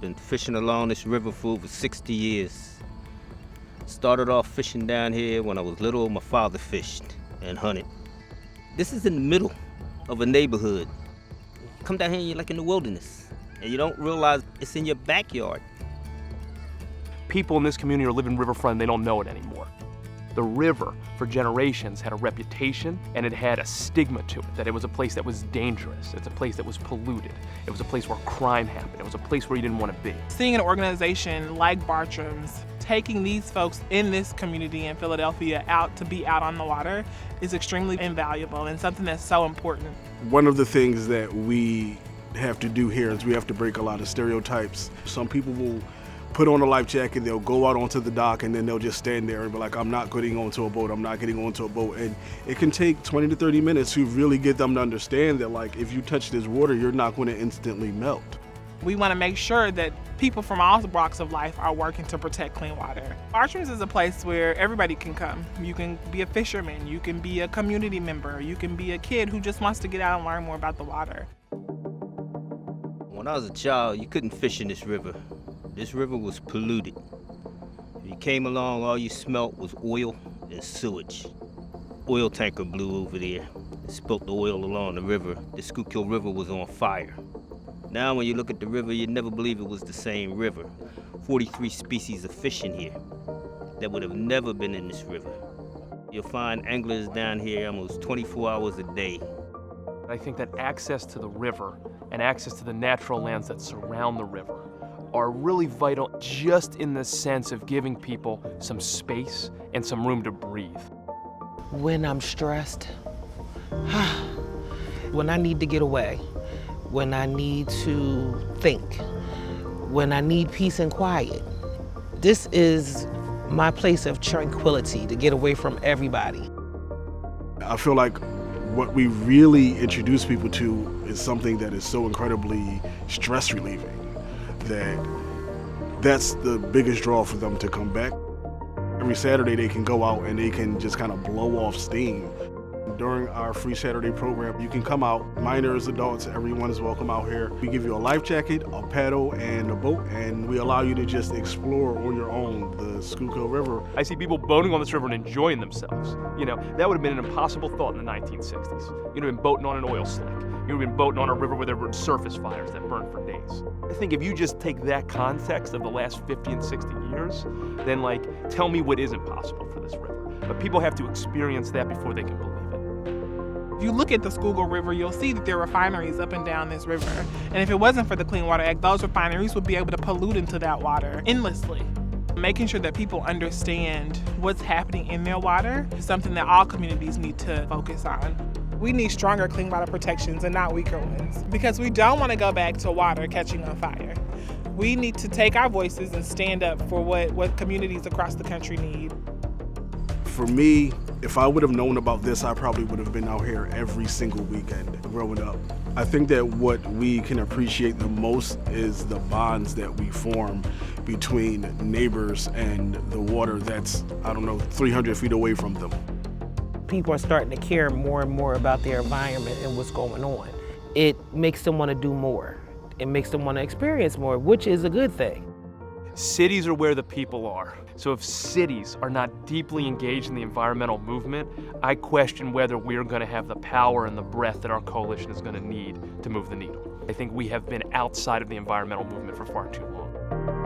Been fishing along this river for over 60 years. Started off fishing down here when I was little. My father fished and hunted. This is in the middle of a neighborhood. Come down here, you're like in the wilderness, and you don't realize it's in your backyard. People in this community are living riverfront and they don't know it anymore. The river, for generations, had a reputation and it had a stigma to it, that it was a place that was dangerous. It's a place that was polluted. It was a place where crime happened. It was a place where you didn't want to be. Seeing an organization like Bartram's taking these folks in this community in Philadelphia out to be out on the water is extremely invaluable and something that's so important. One of the things that we have to do here is we have to break a lot of stereotypes. Some people will put on a life jacket, they'll go out onto the dock, and then they'll just stand there and be like, I'm not getting onto a boat, I'm not getting onto a boat. And it can take 20 to 30 minutes to really get them to understand that, like, if you touch this water, you're not going to instantly melt. We want to make sure that people from all walks of life are working to protect clean water. Bartram's is a place where everybody can come. You can be a fisherman, you can be a community member, you can be a kid who just wants to get out and learn more about the water. When I was a child, you couldn't fish in this river. This river was polluted. If you came along, all you smelt was oil and sewage. Oil tanker blew over there and spilt the oil along the river. The Schuylkill River was on fire. Now when you look at the river, you'd never believe it was the same river. 43 species of fish in here that would have never been in this river. You'll find anglers down here almost 24 hours a day. I think that access to the river and access to the natural lands that surround the river are really vital, just in the sense of giving people some space and some room to breathe. When I'm stressed, when I need to get away, when I need to think, when I need peace and quiet, this is my place of tranquility to get away from everybody. I feel like what we really introduce people to is something that is so incredibly stress relieving that's the biggest draw for them to come back. Every Saturday they can go out and they can just kind of blow off steam. During our free Saturday program, you can come out, minors, adults, everyone is welcome out here. We give you a life jacket, a paddle, and a boat, and we allow you to just explore on your own the Schuylkill River. I see people boating on this river and enjoying themselves. You know, that would have been an impossible thought in the 1960s. You'd have been boating on an oil slick. You'd have been boating on a river where there were surface fires that burned for days. I think if you just take that context of the last 50 and 60 years, then like, tell me what isn't possible for this river. But people have to experience that before they can believe it. If you look at the Schuylkill River, you'll see that there are refineries up and down this river. And if it wasn't for the Clean Water Act, those refineries would be able to pollute into that water endlessly. Making sure that people understand what's happening in their water is something that all communities need to focus on. We need stronger clean water protections and not weaker ones, because we don't want to go back to water catching on fire. We need to take our voices and stand up for what communities across the country need. For me, if I would have known about this, I probably would have been out here every single weekend growing up. I think that what we can appreciate the most is the bonds that we form between neighbors and the water that's, 300 feet away from them. People are starting to care more and more about their environment and what's going on. It makes them want to do more. It makes them want to experience more, which is a good thing. Cities are where the people are. So if cities are not deeply engaged in the environmental movement, I question whether we're going to have the power and the breadth that our coalition is going to need to move the needle. I think we have been outside of the environmental movement for far too long.